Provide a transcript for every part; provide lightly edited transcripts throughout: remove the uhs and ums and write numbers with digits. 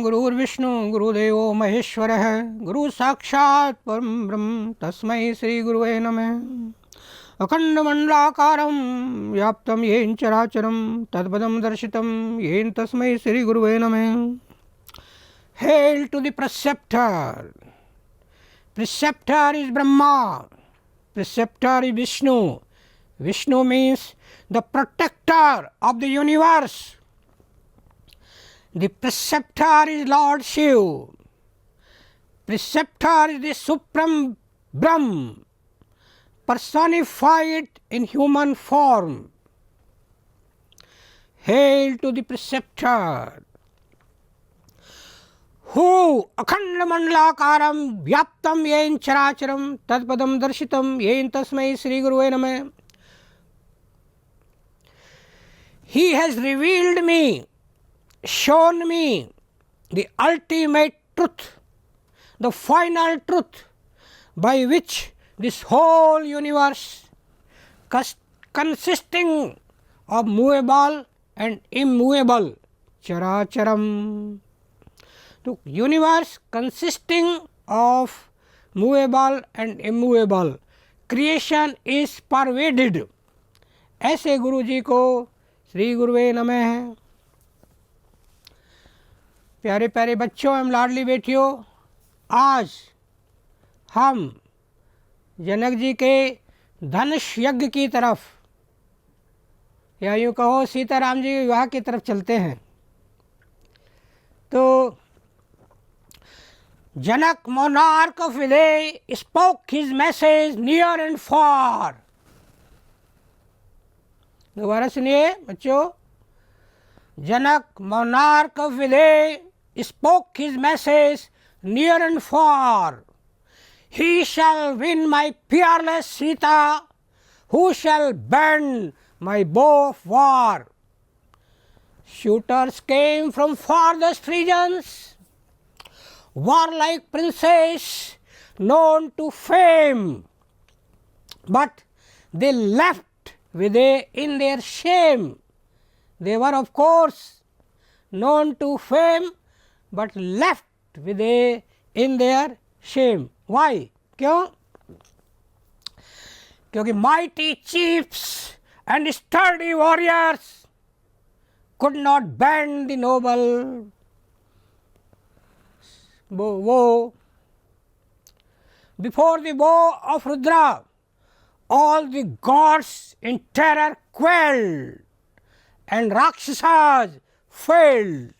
गुरुर्विष्णु गुरुदेवो महेश्वरः गुरु साक्षात् परम ब्रह्म तस्मै श्री गुरुवे नमः। अखंडमंडलाकारं व्याप्तं येन चराचरं तत्पदं दर्शितं येन तस्मै श्री गुरुवे नमः। Hail to the preceptor. Preceptor is Brahma. Preceptor is Vishnu. Vishnu means the protector of the universe. The preceptor is Lord Shiva. Preceptor is the Supreme Brahm, personified in human form. Hail to the preceptor, who Akhandamandalakaram Vyaptam Yen Characharam Tadpadam Darshitam Yen Tasmai Sri Guruve Namah. He has revealed me, shown me the ultimate truth, the final truth by which this whole universe, consisting of movable and immovable, Characharam. The universe consisting of movable and immovable, creation is pervaded. ऐसे गुरु जी को श्री गुरुवे नमः है। प्यारे प्यारे बच्चों एवं लाडली बेटियों, आज हम जनक जी के धनुष यज्ञ की तरफ, या यूँ कहो सीताराम जी के विवाह की तरफ चलते हैं। तो Janak, monarch of Villay, spoke his message near and far. दोबारा सुनिए बच्चों। Janak, monarch of Villay, spoke his message near and far. He shall win my peerless Sita, who shall bend my bow of war. Shooters came from farthest regions, warlike princes known to fame, but they left in their shame. They were of course known to fame, but left in their shame. Why? क्यों? क्योंकि mighty chiefs and sturdy warriors could not bend the noble bow. Before the bow of Rudra, all the gods in terror quailed and Rakshasas failed.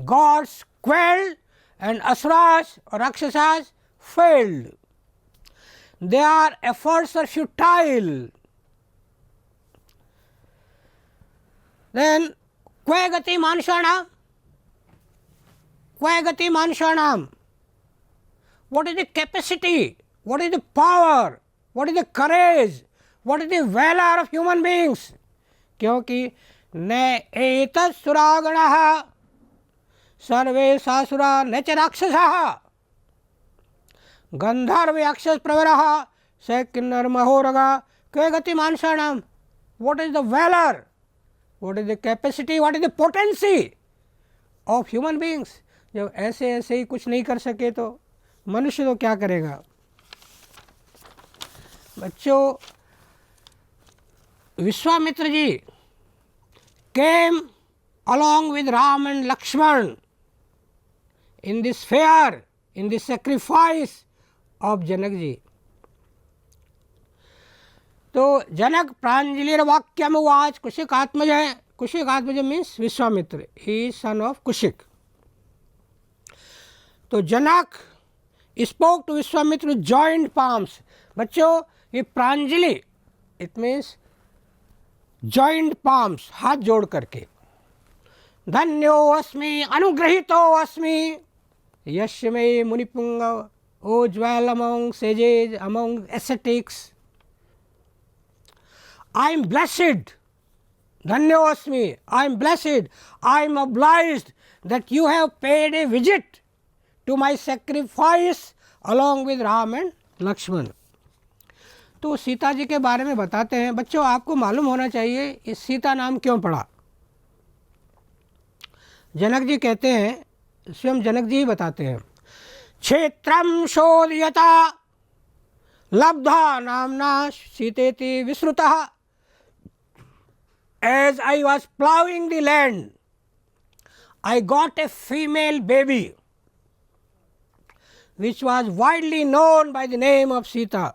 Gods quailed and Asuras or Rakshasas failed. Their efforts are futile. Then, Kvegati Manshana. Kvegati Manshanam. What is the capacity? What is the power? What is the courage? What is the valor of human beings? क्योंकि न एतत् सुरागणः सर्वे सासुरा न च राक्षसः गंधर्व यक्षस प्रवरः स किन्नर महोरगा क्वेगति मानसाणाम. What is the valor? What is the capacity? What is the potency of human beings? जब ऐसे ऐसे ही कुछ नहीं कर सके तो मनुष्य तो क्या करेगा। बच्चों, Vishwamitra ji came along with Ram and Lakshman in this fair, in this sacrifice of Janak ji. तो जनक प्रांजलिर वाक्यम उवाच. कुशिक आत्मज है. कुशिक आत्मज means Vishwamitra. He is son of Kushik. तो Janak spoke to Vishwamitra joint palms. बच्चों, ये प्रांजलि इट मीन्स जॉइंट पाम्स, हाथ जोड़ करके. धन्यो अस्मि अनुग्रहितो अस्मि यश मे मुनिपुंग O jewel among sages among ascetics. I am blessed. Dhanyo asmi. I am blessed. I am obliged that you have paid a visit to my sacrifice along with Ram and Lakshman. तो सीता जी के बारे में बताते हैं. बच्चों, आपको मालूम होना चाहिए इस सीता नाम क्यों पड़ा. जनक जी कहते हैं स्वयं जनक जी बताते हैं, क्षेत्रम शोधयता लब्धा नामना सीतेति विश्रुतः, as I was plowing the land, I got a female baby which was widely known by the name of Sita.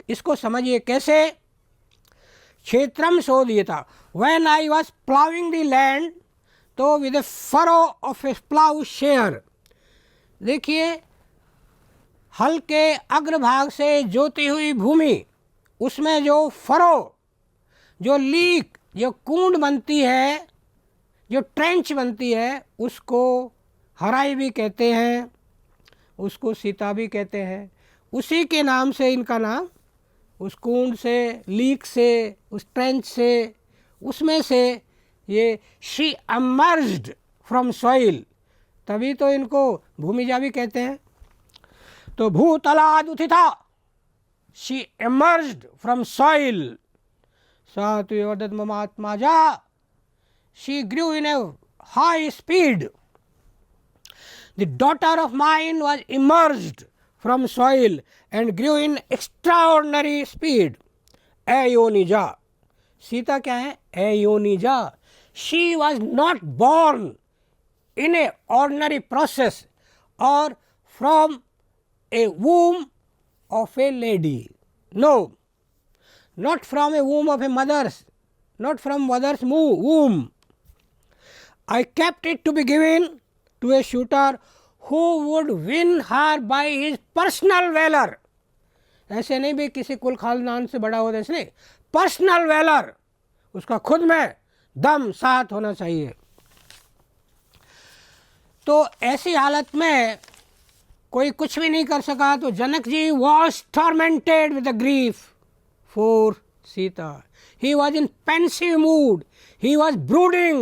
इसको समझिए कैसे, क्षेत्रम शोधयता, when I was plowing the land, तो with a furrow of a plowshare, देखिए हल के अग्रभाग से जोती हुई भूमि, उसमें जो फरो, जो लीक, जो कूंड बनती है, जो ट्रेंच बनती है, उसको हराई भी कहते हैं, उसको सीता भी कहते हैं। उसी के नाम से इनका नाम, उस कूंड से, लीक से, उस ट्रेंच से, उसमें से ये शी एमर्ज्ड फ्रॉम सॉइल, तभी तो इनको भूमिजा भी कहते हैं। तो भूतलाद उत्थिता, शी एमर्ज्ड फ्रॉम सॉइल, सा तु वर्धत ममात्मा जा, she grew in a high speed, the daughter of mine was emerged from soil and grew in extraordinary speed, एयोनिजा। सीता क्या है? एयोनिजा। She was not born in a ordinary process or from a womb of a lady. No, not from a womb of a mother's, not from mother's womb. I kept it to be given to a suitor who would win her by his personal valor. ऐसे नहीं भी किसी कुल खानदान से बड़ा होता, इसलिए पर्सनल वैलर, उसका खुद में दम साथ होना चाहिए। तो ऐसी हालत में कोई कुछ भी नहीं कर सका, तो Janak ji was tormented with the grief for Sita. He was in pensive mood, he was brooding,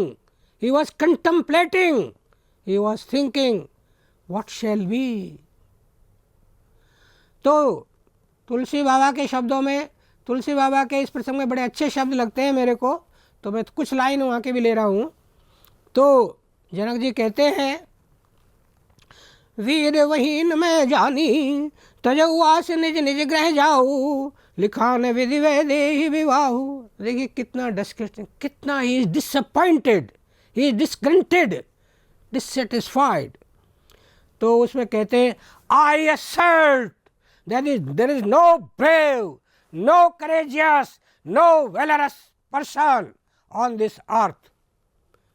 he was contemplating, he was thinking what shall be. तो तुलसी बाबा के शब्दों में, तुलसी बाबा के इस प्रसंग में बड़े अच्छे शब्द लगते हैं मेरे को, तो मैं कुछ लाइन वहाँ के भी ले रहा हूँ। तो जनक जी कहते हैं, वीर वहीन में जानी, तजौआस निज निज ग्रह जाऊ, लिखान विधि वैदे ही विवाहु। देखिए कितना डिस्करेस्टिंग, कितना he is disappointed, he is disgruntled, dissatisfied. तो उसमें कहते हैं, I assert there is no brave, no courageous, no valorous person on this earth.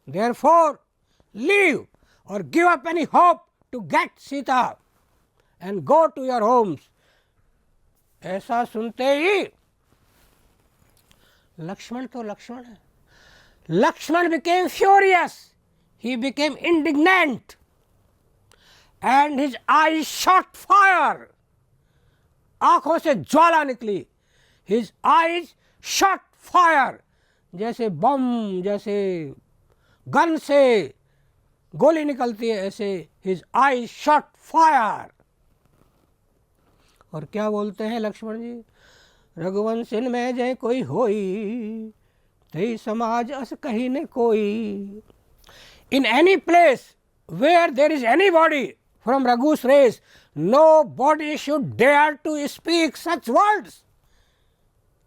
Therefore, leave or give up any hope to get Sita and go to your homes. ऐसा सुनते ही लक्ष्मण तो लक्ष्मण है, Lakshman became furious, he became indignant and his eyes shot fire. आंखों से ज्वाला निकली, his eyes shot fire, जैसे बम, जैसे gun से गोली निकलती है, ऐसे his eyes shot fire। और क्या बोलते हैं लक्ष्मण जी, रघुवंशन में जय कोई होई, तई समाज अस कहीं न कोई। In any place where there is anybody from Raghu's race, nobody should dare to speak such words.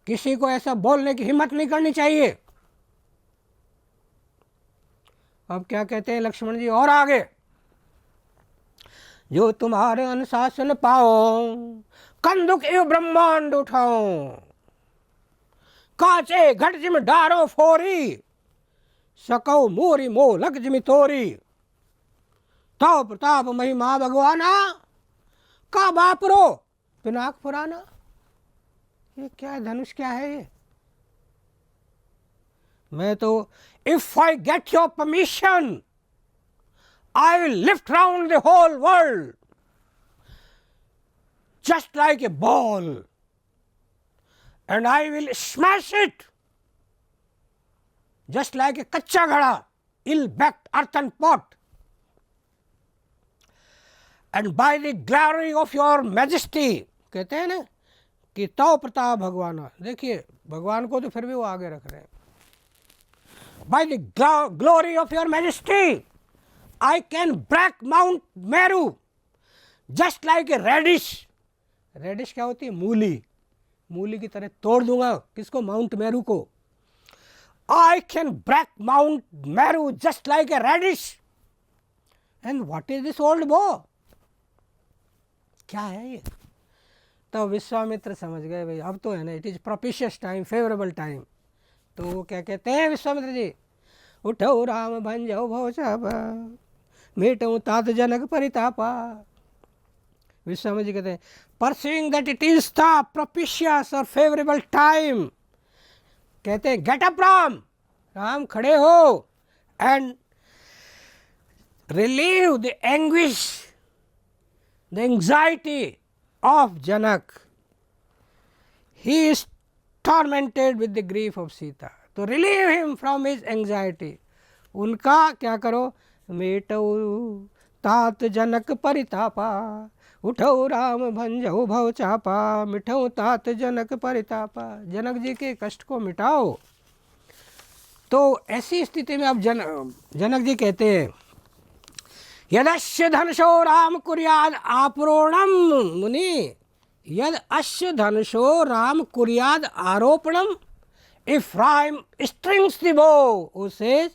किसी को ऐसा बोलने की हिम्मत नहीं करनी चाहिए। अब क्या कहते हैं लक्ष्मण जी और आगे, जो तुम्हारे अनुशासन पाओ, कंदुक एव ब्रह्मांड उठाओ, काचे घट जिम डारो फोरी, सकौ मोरी मोह लग जिमी तोरी, तो प्रताप महिमा भगवाना, का बापरो पिनाक पुराना। ये क्या धनुष क्या है ये? मैं तो, if I get your permission, I will lift round the whole world just like a ball and I will smash it just like a कच्चा घड़ा, ill-baked earthen pot, and by the glory of your majesty, कहते हैं ना कि तो प्रताप भगवान। देखिए भगवान को तो फिर भी वो आगे रख रहे हैं, by the glory of your majesty, I can break Mount Meru just like a radish. Radish क्या होती है? मूली, मूली की तरह तोड़ दूंगा किसको? माउंट मेरू को। I can break Mount Meru just like a radish. And what is this old bow? क्या है ये? तो विश्वामित्र समझ गए भाई अब तो है ना, it is propitious time, favourable time. तो वो क्या कहते हैं विश्वामित्र जी? उठो राम भंजो भव चापा, मेटो तात जनक परितापा। विश्वामित्र जी कहते हैं perceiving that it is the propitious और फेवरेबल टाइम, कहते हैं गेट अप राम, राम खड़े हो, and relieve the anguish, the anxiety of Janak. He is tormented with the grief of Sita. तो relieve him from his anxiety. उनका क्या करो? मेटो तात जनक परितापा, उठो राम भंजो भव चापा, मिठो तात जनक परितापा। जनक जी के कष्ट को मिटाओ। तो ऐसी स्थिति में अब जनक जी कहते हैं यदस्य धनुषो राम कुर्याद आप्रोणम मुनि, यद अस्य धनुषो राम कुर्याद आरोपणम, if Ram strings the bow, उसे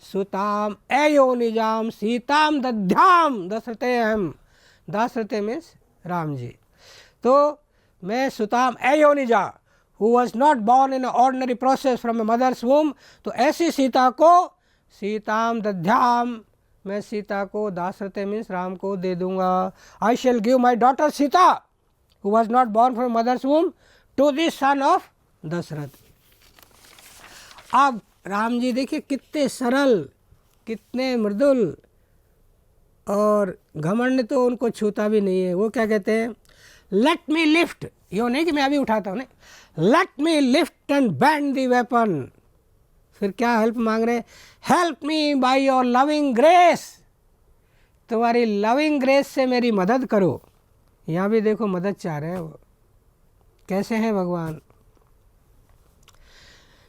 सुताम अयोनिजाम सीताम दध्याम दशरथेहम। दशरथे मीन्स राम जी। तो मैं सुताम अयोनिजा, who was not born in ordinary process from a mother's womb, तो ऐसी सीता को सीताम दध्याम, मैं सीता को, दासरथे मीन्स राम को दे दूंगा। I shall give my daughter Sita who was not born from mother's womb to the son of Dasharath. अब राम जी देखिए कितने सरल, कितने मृदुल, और घमंड तो उनको छूता भी नहीं है। वो क्या कहते हैं? लेट मी लिफ्ट, यो नहीं कि मैं अभी उठाता हूँ, नहीं, let me lift and band the weapon. फिर क्या हेल्प मांग रहे हैं? Help me by your loving grace, तुम्हारी लविंग ग्रेस से मेरी मदद करो। यहाँ भी देखो मदद चाह रहे हैं वो, कैसे हैं भगवान।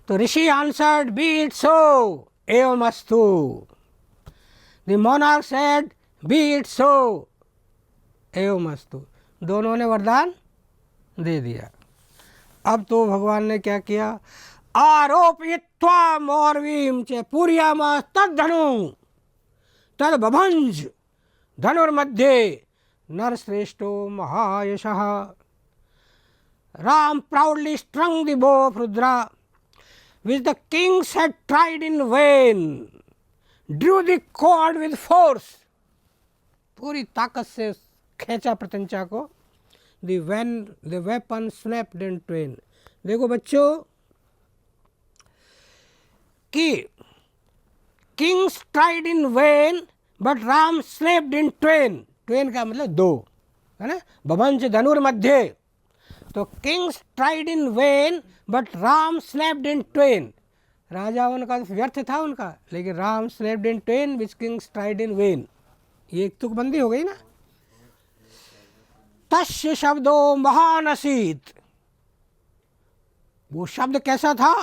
तो ऋषि आंसर्ड बी इट सो एवमस्तु, the monarch said be it so एवमस्तु। दोनों ने वरदान दे दिया। अब तो भगवान ने क्या किया? आरोपयित्वा मौर्वीं च पूरयामास तद्धनु तद्बभंज धनुर्मध्ये नरश्रेष्ठो महायशः। Ram proudly strung the bow of Rudra, which the kings had tried in vain, drew the cord with force, पूरी ताकत से खींचा प्रत्यंचा को। the weapon snapped in twain। देखो बच्चों कि kings tried in vain but Ram snapped in twain. Twain का मतलब दो, है ना, बभंज धनुर्मध्ये। तो kings tried in vain but Ram snapped in twain. राजाओं का व्यर्थ था उनका, लेकिन Ram snapped in twain which kings tried in vain. ये एक तुकबंदी हो गई ना। तस्य शब्दो महान असीत, वो शब्द कैसा था?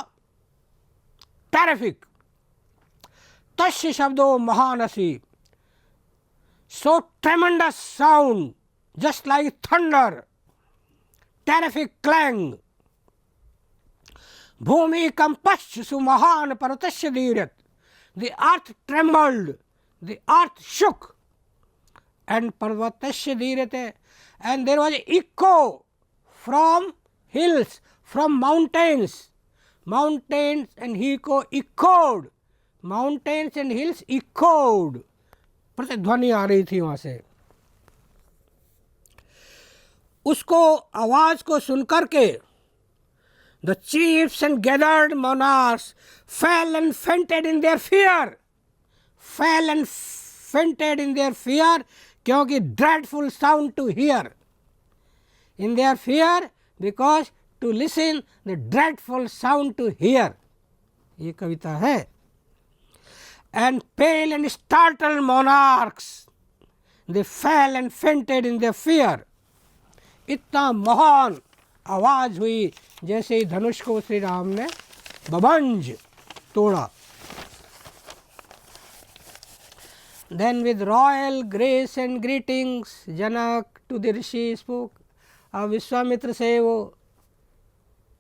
टेरिफिक। तस्य शब्दो महान असीत, so tremendous sound just like thunder, terrific clang. भूमि कंपश्च सुमहान पर्वतस्य धीरत, the earth trembled, the earth shook, and parvatasya dhirate, and there was echo from hills, from mountains. Mountains and echoed, mountains and hills echoed, प्रतिध्वनि आ रही थी वहाँ से। उसको आवाज को सुनकर के the chiefs and gathered monarchs fell and fainted in their fear, fell and fainted in their fear, क्योंकि dreadful sound to hear, in their fear because to listen the dreadful sound to hear। ये कविता है। and pale and startled monarchs, they fell and fainted in their fear। इतना महान आवाज हुई जैसे ही धनुष को श्री राम ने बभंज तोड़ा। Then with royal grace and greetings, Janak to the Rishi spoke. अब विश्वामित्र से वो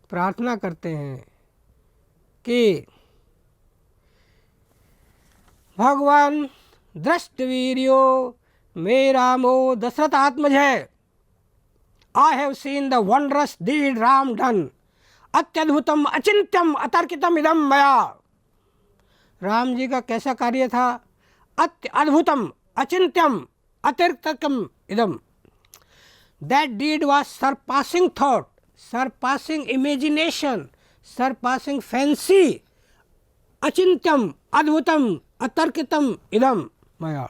प्रार्थना करते हैं कि भगवान दृष्टवीर्यो मे रामो दशरथ आत्मज है. I have seen the wondrous deed Ram done. अत्यद्भुतम अचिंत्यम अतर्कितम इदम मया. राम जी का कैसा कार्य था? अद्भुतम अचिंत्यम अतिरिक्तम इदम. That deed was surpassing thought, surpassing imagination, surpassing fancy. Achintyam adbhutam atarkitam idam maya.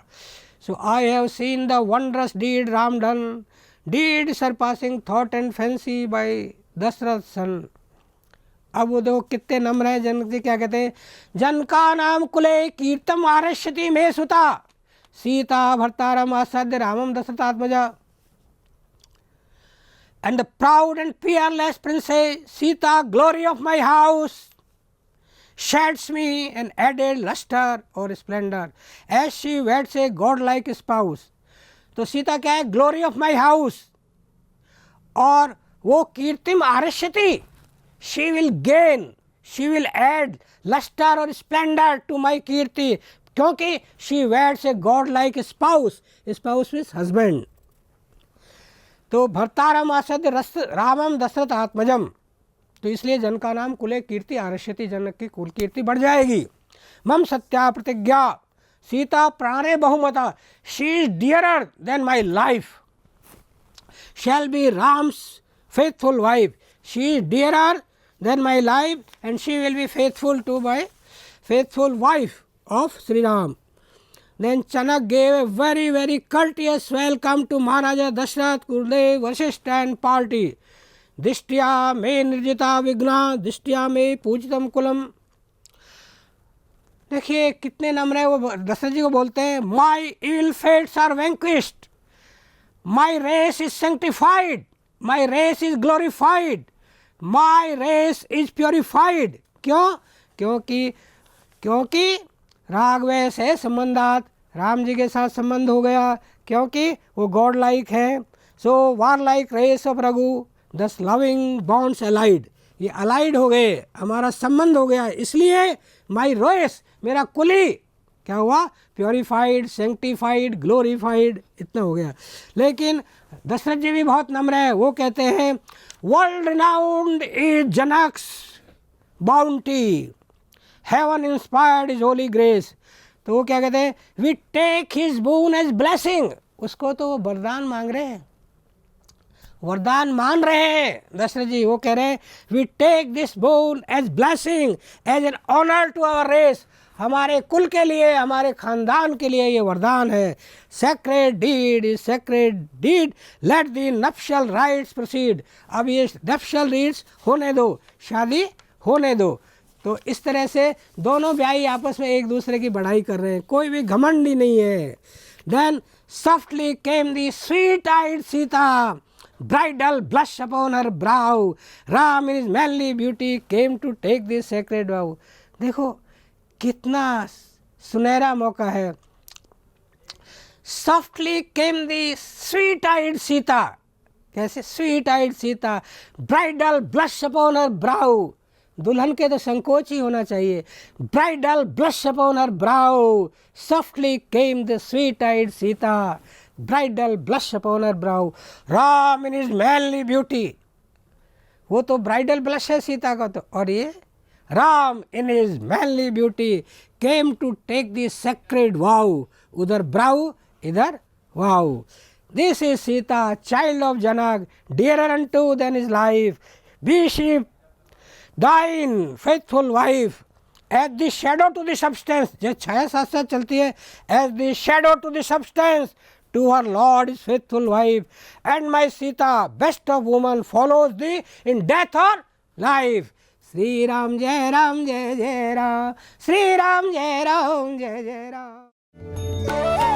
So I have seen the wondrous deed Ram done, deed surpassing thought and fancy by Dashrath son. अब वो देखो कितने नम्र हैं. जनक जी क्या कहते हैं? जन का नाम कुले कीर्तम आरष्यति मे सुता Sita भर्तारम आसाद्य रामम दशरथात्मजा. And the proud and peerless princess Sita, glory of my house, sheds me an added luster or splendor as she weds a godlike spouse. तो सीता क्या है? Glory of my house. और वो कीर्तिम आरष्यति, she will gain, she will add lustre और splendour to my कीर्ति, क्योंकि she weds a god like spouse. Spouse means husband. तो भर्तारम आसद रामम दशरथ आत्मजम. तो इसलिए जन का नाम कुले कीर्ति आरष्यति, जनक की कुल कीर्ति बढ़ जाएगी. मम सत्या प्रतिज्ञा सीता प्राणे बहुमता, she is dearer than my life, shall be Ram's faithful wife. She is dearer than my life and she will be faithful to my faithful wife of Shri Ram. Then Chanak gave a very, very courteous welcome to Maharaja Dashrath, Gurudev, Vasishtha and party. Dishtya me nirjita vigna, dishtya me पूजितम कुलम. देखिए कितने नम्र है. वो दशरथ जी को बोलते हैं, My ill fates are vanquished, my race is sanctified, my race is glorified, my race is purified. क्यों? क्योंकि राघवे से संबंधात, राम जी के साथ संबंध हो गया, क्योंकि वो गॉड लाइक है. सो वार लाइक रेस ऑफ रघु, दस लविंग बॉन्ड्स अलाइड. ये अलाइड हो गए, हमारा संबंध हो गया, इसलिए माई रेस, मेरा कुली क्या हुआ? प्योरीफाइड, सेंक्टिफाइड, ग्लोरीफाइड, इतना हो गया. लेकिन दशरथ जी भी बहुत नम्र है. वो कहते हैं, world renowned is Janak's bounty, heaven inspired is holy grace. तो वो क्या कहते हैं? We take his boon as blessing. उसको तो वो वरदान मांग रहे हैं, वरदान मान रहे हैं दशरथ जी. वो कह रहे हैं, we take this boon as blessing as an honour to our race. हमारे कुल के लिए, हमारे खानदान के लिए ये वरदान है. Sacred deed is sacred deed, let the nuptial rites proceed. अब ये नप्शल राइट्स होने दो, शादी होने दो. तो इस तरह से दोनों ब्याही आपस में एक दूसरे की बढ़ाई कर रहे हैं, कोई भी घमंडी नहीं है. Then softly came the sweet eyed Sita, bridal blush upon her brow, Ram in his manly beauty came to take this sacred vow. देखो कितना सुनहरा मौका है. Softly came the sweet eyed Sita. कैसे sweet eyed Sita? Bridal blush upon her brow. दुल्हन के तो संकोच ही होना चाहिए. Bridal blush upon her brow, softly came the sweet eyed Sita, bridal blush upon her brow, Ram in his manly beauty. वो तो ब्राइडल ब्लश है सीता का तो, और ये Ram in his manly beauty came to take the sacred vow. उधर brow, इधर vow. This is Sita, child of Janak, dearer unto than his life. Be she thine faithful wife, as the shadow to the substance. जो छाया साथ साथ चलती है, as the shadow to the substance to her lord is faithful wife. And my Sita, best of woman, follows thee in death or life. Sri Ram Jai Ram Jai Jai Ram, Sri Ram Jai Ram Jai Jai Ram.